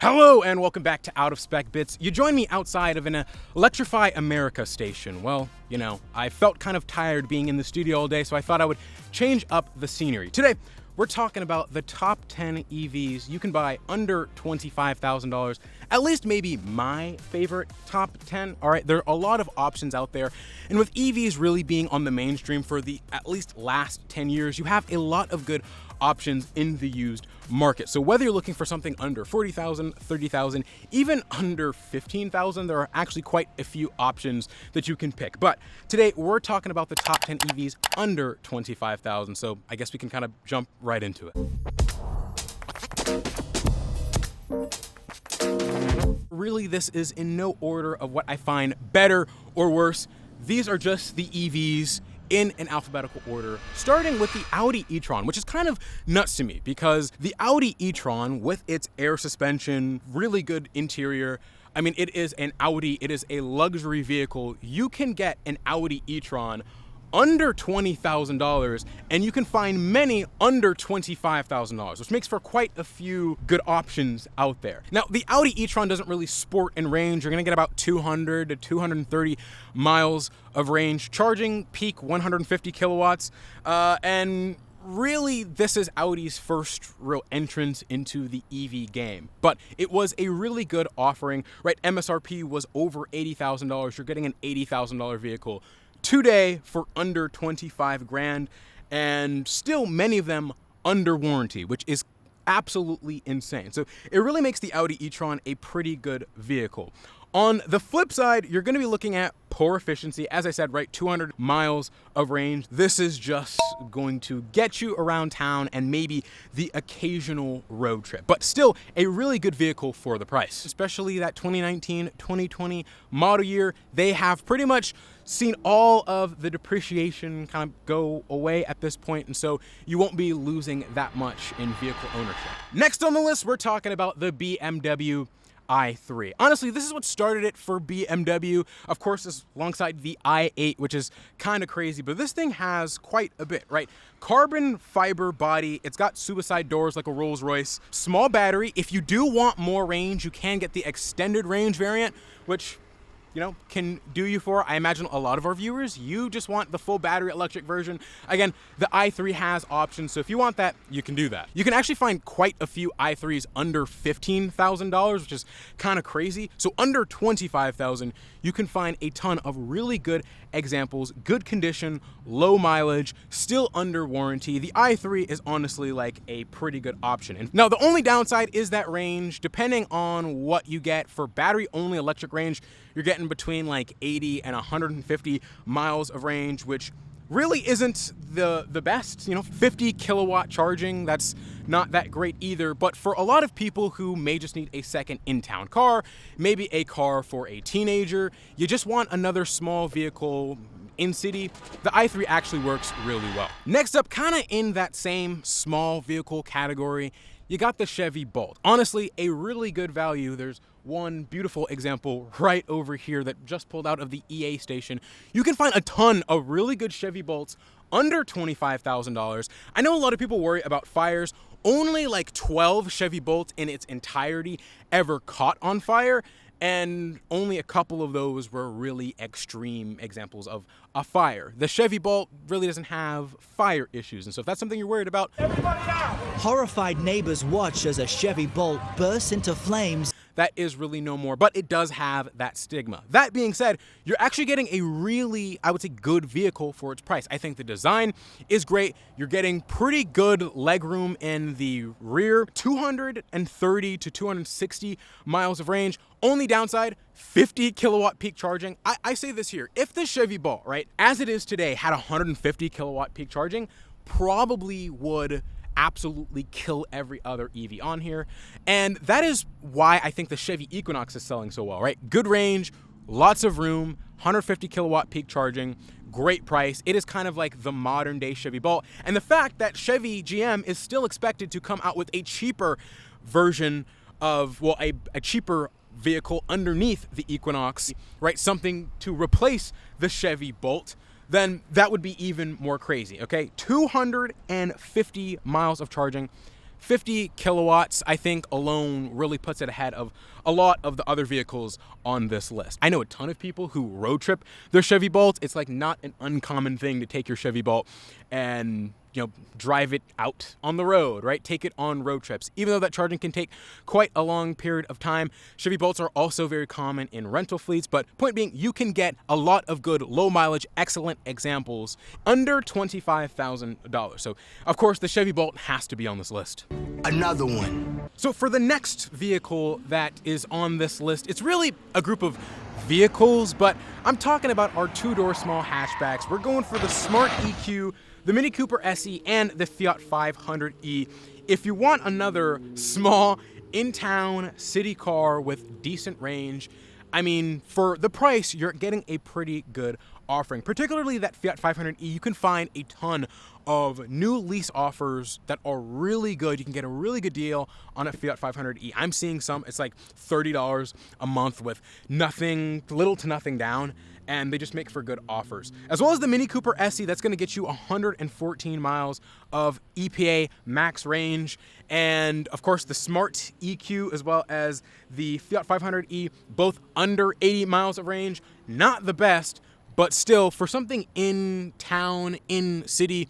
Hello and welcome back to Out of Spec Bits. You join me outside of an Electrify America station. Well, you know, I felt kind of tired being in the studio all day, so I thought I would change up the scenery. Today, we're talking about the top 10 EVs you can buy under $25,000. At least maybe my favorite top 10. All right, there are a lot of options out there. And with EVs really being on the mainstream for the at least last 10 years, you have a lot of good options in the used market. So whether you're looking for something under 40,000, 30,000, even under 15,000, there are actually quite a few options that you can pick. But today we're talking about the top 10 EVs under 25,000. So I guess we can kind of jump right into it. Really, this is in no order of what I find better or worse. These are just the EVs in an alphabetical order, starting with the Audi E-Tron, which is kind of nuts to me because the Audi E-Tron with its air suspension, really good interior, I mean, it is an Audi, it is a luxury vehicle. You can get an Audi E-Tron under $20,000 and you can find many under $25,000, which makes for quite a few good options out there. Now, the Audi E-Tron doesn't really sport in range. You're gonna get about 200 to 230 miles of range, charging peak 150 kilowatts, and really, this is Audi's first real entrance into the EV game, but it was a really good offering, right? MSRP was over $80,000. You're getting an $80,000 vehicle today for under 25 grand, and still many of them under warranty, which is absolutely insane. So it really makes the Audi E-Tron a pretty good vehicle. On the flip side, you're going to be looking at poor efficiency. As I said, right, 200 miles of range. This is just going to get you around town and maybe the occasional road trip, but still a really good vehicle for the price, especially that 2019, 2020 model year. They have pretty much seen all of the depreciation kind of go away at this point, and so you won't be losing that much in vehicle ownership. Next on the list, we're talking about the BMW i3. Honestly, this is what started it for BMW. Of course, it's alongside the i8, which is kind of crazy, but this thing has quite a bit, right? Carbon fiber body. It's got suicide doors like a Rolls Royce. Small battery. If you do want more range, you can get the extended range variant, which, you know, can do you for, I imagine, a lot of our viewers. You just want the full battery electric version. Again, the i3 has options, so if you want that, you can do that. You can actually find quite a few i3s under $15,000, which is kind of crazy. So under $25,000, you can find a ton of really good examples, good condition, low mileage, still under warranty. The i3 is honestly like a pretty good option. And now the only downside is that range. Depending on what you get for battery only electric range, you're getting between like 80 and 150 miles of range, which really isn't the best. You know, 50 kilowatt charging, that's not that great either. But for a lot of people who may just need a second in-town car, maybe a car for a teenager, you just want another small vehicle in city, the i3 actually works really well. Next up, kind of in that same small vehicle category, you got the Chevy Bolt. Honestly, a really good value. There's one beautiful example right over here that just pulled out of the EA station. You can find a ton of really good Chevy Bolts under $25,000. I know a lot of people worry about fires. Only like 12 Chevy Bolts in its entirety ever caught on fire, and only a couple of those were really extreme examples of a fire. The Chevy Bolt really doesn't have fire issues, and so if that's something you're worried about, everybody out! Horrified neighbors watch as a Chevy Bolt bursts into flames. That is really no more, but it does have that stigma. That being said, you're actually getting a really, I would say, good vehicle for its price. I think the design is great. You're getting pretty good legroom in the rear, 230 to 260 miles of range. Only downside, 50 kilowatt peak charging. I say this here, if the Chevy Bolt, right, as it is today, had 150 kilowatt peak charging, probably would absolutely kill every other EV on here. And that is why I think the Chevy Equinox is selling so well, right? Good range, lots of room, 150 kilowatt peak charging, great price. It is kind of like the modern day Chevy Bolt. And the fact that Chevy GM is still expected to come out with a cheaper version of, well, a cheaper vehicle underneath the Equinox, right? Something to replace the Chevy Bolt, then that would be even more crazy, okay? 250 miles of charging, 50 kilowatts, I think, alone really puts it ahead of a lot of the other vehicles on this list. I know a ton of people who road trip their Chevy Bolt. It's like not an uncommon thing to take your Chevy Bolt and drive it out on the road, right? Take it on road trips. Even though that charging can take quite a long period of time, Chevy Bolts are also very common in rental fleets. But point being, you can get a lot of good low mileage, excellent examples under $25,000. So of course the Chevy Bolt has to be on this list. Another one. So for the next vehicle that is on this list, it's really a group of vehicles, but I'm talking about our two-door small hatchbacks. We're going for the Smart EQ, the Mini Cooper SE, and the Fiat 500e. If you want another small in-town city car with decent range, I mean, for the price, you're getting a pretty good offering. Particularly that Fiat 500e, you can find a ton of new lease offers that are really good. You can get a really good deal on a Fiat 500e. I'm seeing some, it's like $30 a month with little to nothing down, and they just make for good offers. As well as the Mini Cooper SE, that's gonna get you 114 miles of EPA max range. And of course the Smart EQ as well as the Fiat 500e, both under 80 miles of range. Not the best, but still for something in town, in city,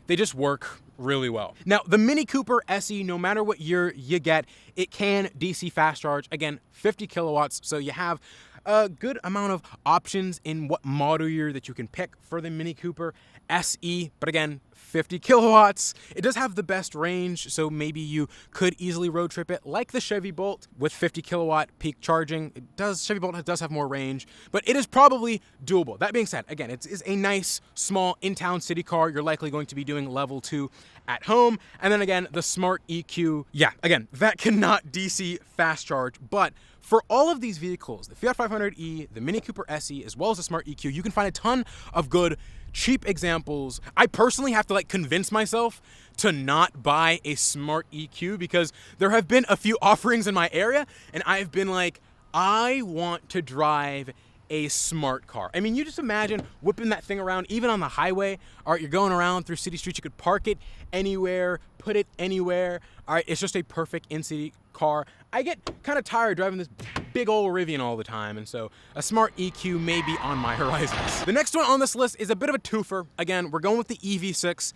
they just work really well. Now, the Mini Cooper SE, no matter what year you get, it can DC fast charge. Again, 50 kilowatts, so you have a good amount of options in what model year that you can pick for the Mini Cooper SE, but again, 50 kilowatts. It does have the best range, so maybe you could easily road trip it like the Chevy Bolt with 50 kilowatt peak charging. Chevy Bolt does have more range, but it is probably doable. That being said, again, it is a nice, small, in-town city car. You're likely going to be doing level 2 at home. And then again, the Smart EQ, yeah, again, that cannot DC fast charge, but for all of these vehicles, the Fiat 500e, the Mini Cooper SE, as well as the Smart EQ, you can find a ton of good, cheap examples. I personally have to convince myself to not buy a Smart EQ because there have been a few offerings in my area, and I've been like, I want to drive a smart car. I mean, you just imagine whipping that thing around, even on the highway. All right, you're going around through city streets, you could park it anywhere, put it anywhere. All right, it's just a perfect in-city car. I get kind of tired driving this big old Rivian all the time, and so a Smart EQ may be on my horizons. The next one on this list is a bit of a twofer. Again, we're going with the EV6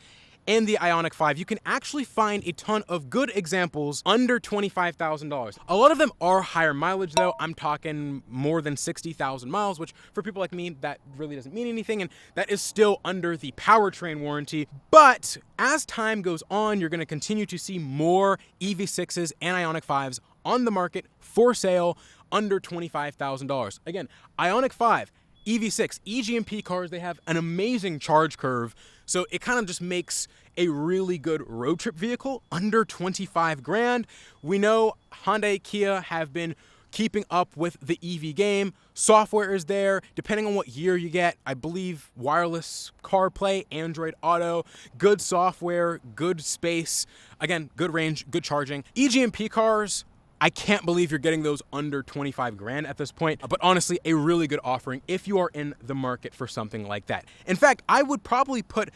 and the Ioniq 5. You can actually find a ton of good examples under $25,000. A lot of them are higher mileage though. I'm talking more than 60,000 miles, which for people like me, that really doesn't mean anything, and that is still under the powertrain warranty. But as time goes on, you're gonna continue to see more EV6s and Ioniq 5s on the market for sale under $25,000. Again, Ioniq 5, EV6, EGMP cars, they have an amazing charge curve, so it kind of just makes a really good road trip vehicle under 25 grand. We know Hyundai, Kia have been keeping up with the EV game. Software is there, depending on what year you get. I believe wireless CarPlay, Android Auto, good software, good space, again, good range, good charging. EGMP cars, I can't believe you're getting those under 25 grand at this point, but honestly, a really good offering if you are in the market for something like that. In fact, I would probably put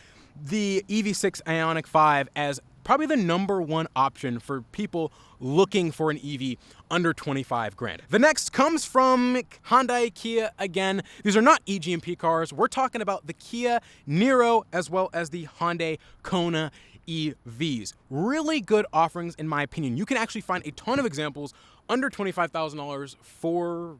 the EV6 Ioniq 5 as probably the #1 option for people looking for an EV under 25 grand. The next comes from Hyundai, Kia again. These are not EGMP cars. We're talking about the Kia Niro as well as the Hyundai Kona EVs. Really good offerings in my opinion. You can actually find a ton of examples under $25,000 for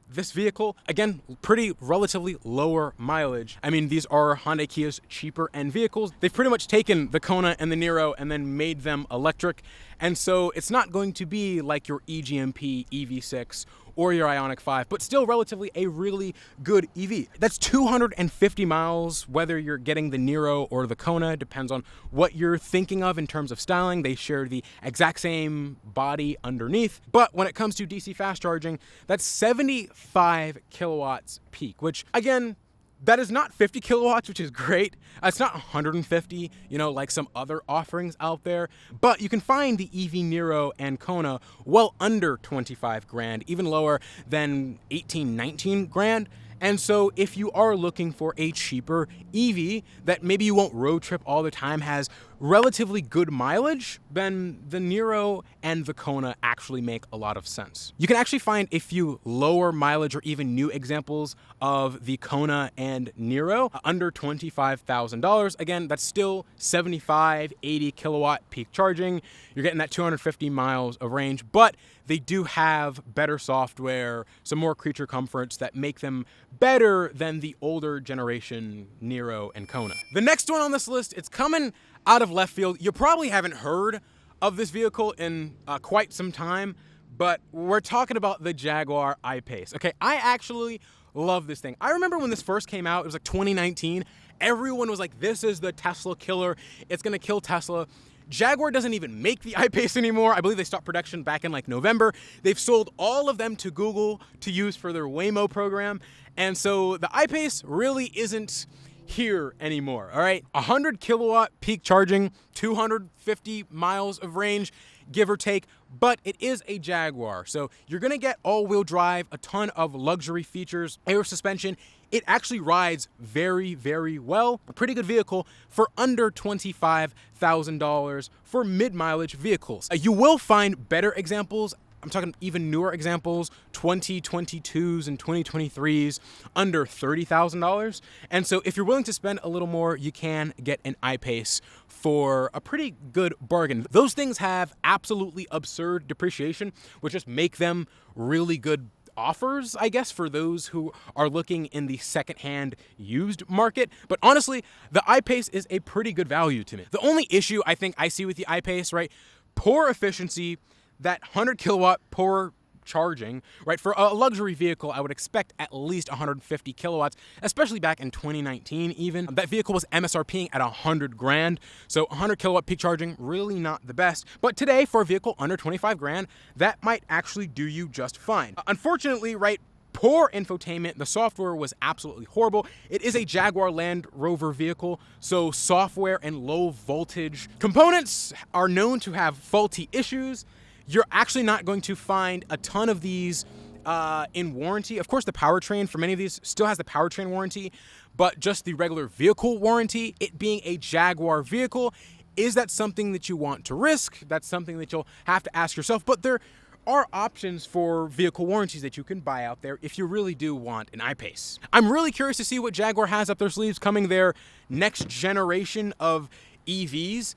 this vehicle. Again, pretty relatively lower mileage. I mean, these are Hyundai Kia's cheaper end vehicles. They've pretty much taken the Kona and the Niro and then made them electric. And so it's not going to be like your EGMP EV6 or your Ioniq 5, but still relatively a really good EV. That's 250 miles, whether you're getting the Niro or the Kona, depends on what you're thinking of in terms of styling. They share the exact same body underneath, but when it comes to DC fast charging, that's 75 kilowatts peak, which again, that is not 50 kilowatts, which is great. It's not 150, like some other offerings out there, but you can find the EV Niro and Kona well under 25 grand, even lower than 18, 19 grand. And so if you are looking for a cheaper EV that maybe you won't road trip all the time, has relatively good mileage, then the Niro and the Kona actually make a lot of sense. You can actually find a few lower mileage or even new examples of the Kona and Niro under $25,000. Again, that's still 75, 80 kilowatt peak charging. You're getting that 250 miles of range, but they do have better software, some more creature comforts that make them better than the older generation Niro and Kona. The next one on this list, it's coming out of left field. You probably haven't heard of this vehicle in quite some time, but we're talking about the Jaguar I-PACE. Okay, I actually love this thing. I remember when this first came out, it was like 2019. Everyone was like, this is the Tesla killer. It's gonna kill Tesla. Jaguar doesn't even make the I-PACE anymore. I believe they stopped production back in like November. They've sold all of them to Google to use for their Waymo program. And so the I-PACE really isn't here anymore, all right? 100 kilowatt peak charging, 250 miles of range, give or take, but it is a Jaguar. So you're gonna get all-wheel drive, a ton of luxury features, air suspension. It actually rides very, very well. A pretty good vehicle for under $25,000 for mid-mileage vehicles. You will find better examples. I'm talking even newer examples, 2022s and 2023s under $30,000. And so if you're willing to spend a little more, you can get an I-PACE for a pretty good bargain. Those things have absolutely absurd depreciation, which just make them really good offers, I guess, for those who are looking in the secondhand used market. But honestly, the I-PACE is a pretty good value to me. The only issue I think I see with the I-PACE, right, poor efficiency, that 100 kilowatt poor charging, right? For a luxury vehicle, I would expect at least 150 kilowatts, especially back in 2019 even. That vehicle was MSRPing at 100 grand. So 100 kilowatt peak charging, really not the best. But today, for a vehicle under 25 grand, that might actually do you just fine. Unfortunately, right, poor infotainment. The software was absolutely horrible. It is a Jaguar Land Rover vehicle, so software and low voltage components are known to have faulty issues. You're actually not going to find a ton of these in warranty. Of course, the powertrain for many of these still has the powertrain warranty, but just the regular vehicle warranty, it being a Jaguar vehicle, is that something that you want to risk? That's something that you'll have to ask yourself, but there are options for vehicle warranties that you can buy out there if you really do want an I-PACE. I'm really curious to see what Jaguar has up their sleeves coming their next generation of EVs.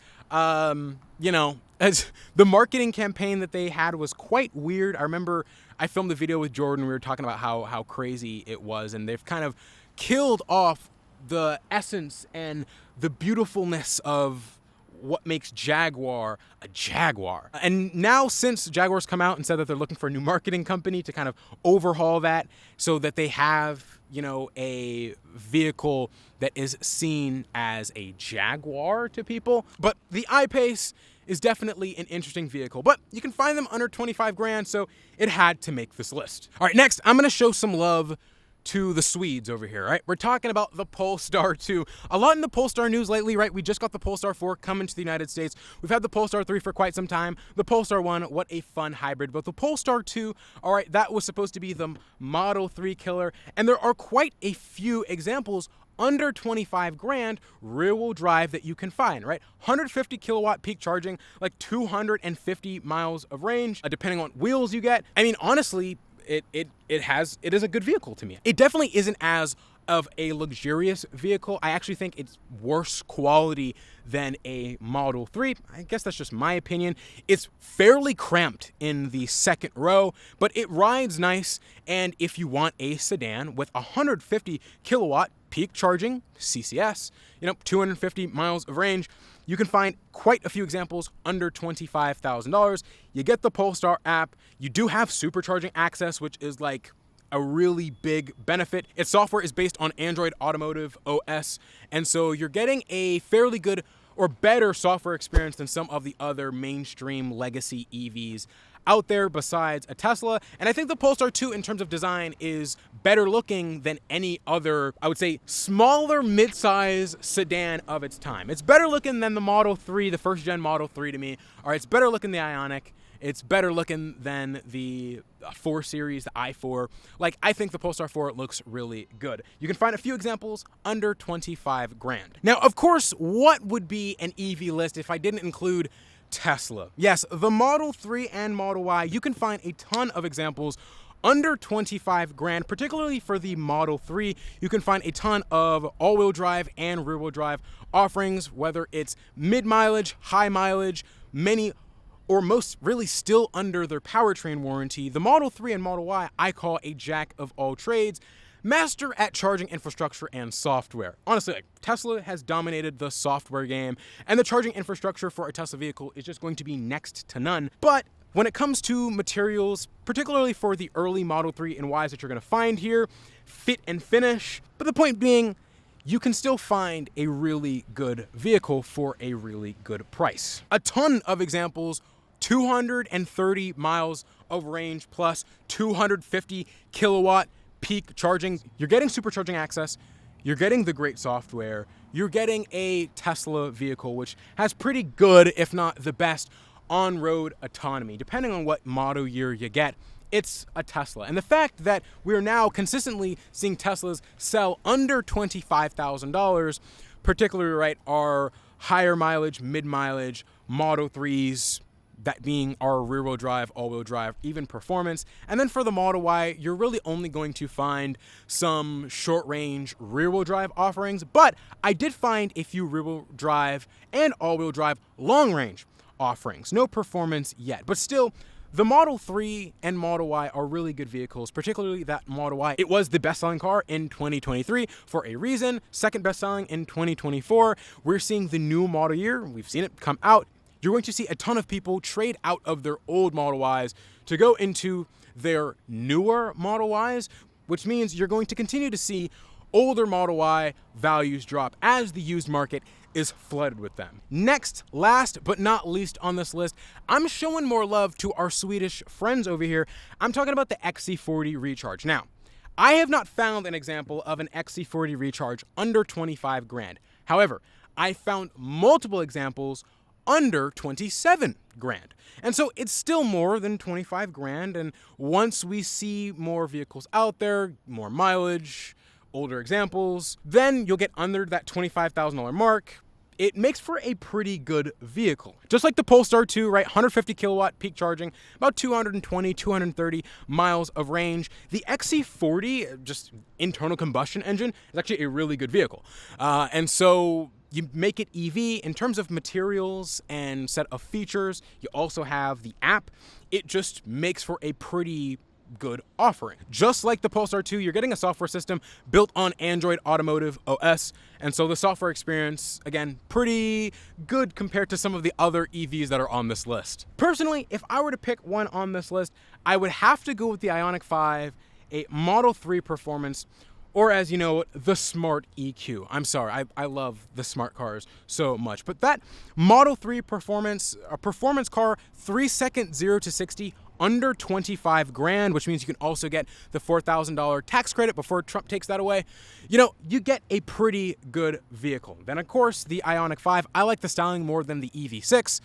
You know, as the marketing campaign that they had was quite weird. I remember I filmed a video with Jordan. We were talking about how crazy it was, and they've kind of killed off the essence and the beautifulness of what makes Jaguar a Jaguar. And now, since Jaguar's come out and said that they're looking for a new marketing company to kind of overhaul that so that they have, you know, a vehicle that is seen as a Jaguar to people. But the I-PACE is definitely an interesting vehicle, but you can find them under 25 grand, so it had to make this list. All right, next, I'm gonna show some love to the Swedes over here, right? We're talking about the Polestar 2. A lot in the Polestar news lately, right? We just got the Polestar 4 coming to the United States. We've had the Polestar 3 for quite some time. The Polestar 1, what a fun hybrid. But the Polestar 2, all right, that was supposed to be the Model 3 killer. And there are quite a few examples under 25 grand rear-wheel drive that you can find, right? 150 kilowatt peak charging, like 250 miles of range, depending on wheels you get. I mean, honestly, it is a good vehicle to me. It definitely isn't as of a luxurious vehicle. I actually think it's worse quality than a Model 3. I guess that's just my opinion. It's fairly cramped in the second row, but it rides nice. And if you want a sedan with 150 kilowatt peak charging, CCS, 250 miles of range, you can find quite a few examples under $25,000. You get the Polestar app. You do have supercharging access, which is like a really big benefit. Its software is based on Android Automotive OS, and so you're getting a fairly good or better software experience than some of the other mainstream legacy EVs out there besides a Tesla. And I think the Polestar 2 in terms of design is better looking than any other, I would say, smaller mid-size sedan of its time. It's better looking than the Model 3, the first gen Model 3 to me. All right, it's better looking than the Ioniq. It's better looking than the 4 Series, the i4. Like, I think the Polestar 4 looks really good. You can find a few examples under 25 grand. Now, of course, what would be an EV list if I didn't include Tesla? Yes, the Model 3 and Model Y, you can find a ton of examples under 25 grand, particularly for the Model 3. You can find a ton of all-wheel drive and rear-wheel drive offerings, whether it's mid-mileage, high mileage, many or most really still under their powertrain warranty. The Model 3 and Model Y I call a jack of all trades, master at charging infrastructure and software. Honestly, like, Tesla has dominated the software game, and the charging infrastructure for a Tesla vehicle is just going to be next to none. But when it comes to materials, particularly for the early Model 3 and Ys that you're going to find here, fit and finish. But the point being, you can still find a really good vehicle for a really good price. A ton of examples, 230 miles of range plus 250 kilowatt peak charging. You're getting supercharging access, you're getting the great software, you're getting a Tesla vehicle which has pretty good, if not the best, on-road autonomy. Depending on what model year you get, it's a Tesla. And the fact that we're now consistently seeing Teslas sell under $25,000, particularly, right, our higher mileage, mid-mileage Model 3s, that being our rear-wheel drive, all-wheel drive, even performance. And then for the Model Y, you're really only going to find some short-range rear-wheel drive offerings, but I did find a few rear-wheel drive and all-wheel drive long-range offerings. No performance yet, but still, the Model 3 and Model Y are really good vehicles, particularly that Model Y. It was the best-selling car in 2023 for a reason. Second best-selling in 2024. We're seeing the new model year. We've seen it come out. You're going to see a ton of people trade out of their old Model Ys to go into their newer Model Ys, which means you're going to continue to see older Model Y values drop as the used market is flooded with them. Next, last but not least on this list, I'm showing more love to our Swedish friends over here. I'm talking about the XC40 Recharge. Now, I have not found an example of an XC40 Recharge under 25 grand. However, I found multiple examples under 27 grand. And so it's still more than 25 grand. And once we see more vehicles out there, more mileage, older examples, then you'll get under that $25,000 mark. It makes for a pretty good vehicle. Just like the Polestar 2, right? 150 kilowatt peak charging, about 220, 230 miles of range. The XC40, just internal combustion engine, is actually a really good vehicle. And so you make it EV in terms of materials and set of features. You also have the app. It just makes for a pretty good offering. Just like the Polestar 2, you're getting a software system built on Android Automotive OS. And so the software experience, again, pretty good compared to some of the other EVs that are on this list. Personally, if I were to pick one on this list, I would have to go with the Ioniq 5, a Model 3 performance, or as you know, the Smart EQ. I'm sorry, I love the smart cars so much. But that Model 3 performance, a performance car, 3-second 0 to 60, under 25 grand, which means you can also get the $4,000 tax credit before Trump takes that away. You know, you get a pretty good vehicle. Then of course, the Ioniq 5, I like the styling more than the EV6.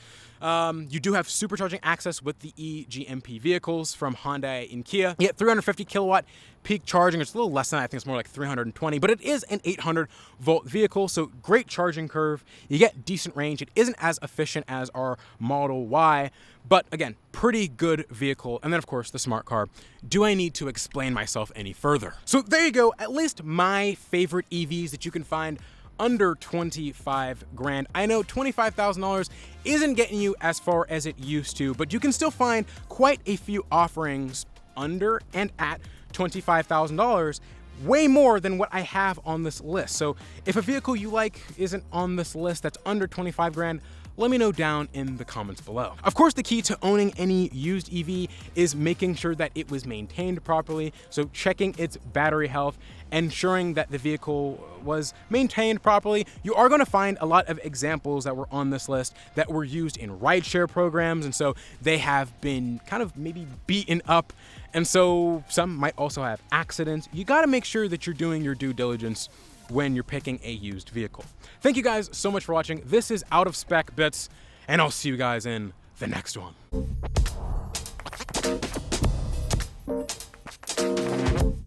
You do have supercharging access with the eGMP vehicles from Hyundai and Kia. You get 350 kilowatt peak charging. It's a little less than that. I think it's more like 320, but it is an 800 volt vehicle, so great charging curve. You get decent range. It isn't as efficient as our Model Y, but again, pretty good vehicle. And then of course, the smart car. Do I need to explain myself any further? So there you go. At least my favorite EVs that you can find under 25 grand. I know $25,000 isn't getting you as far as it used to, but you can still find quite a few offerings under and at $25,000, way more than what I have on this list. So if a vehicle you like isn't on this list that's under 25 grand, let me know down in the comments below. Of course, the key to owning any used EV is making sure that it was maintained properly. So checking its battery health, ensuring that the vehicle was maintained properly. You are going to find a lot of examples that were on this list that were used in rideshare programs. And so they have been kind of maybe beaten up. And so some might also have accidents. You got to make sure that you're doing your due diligence when you're picking a used vehicle. Thank you guys so much for watching. This is Out of Spec Bits, and I'll see you guys in the next one.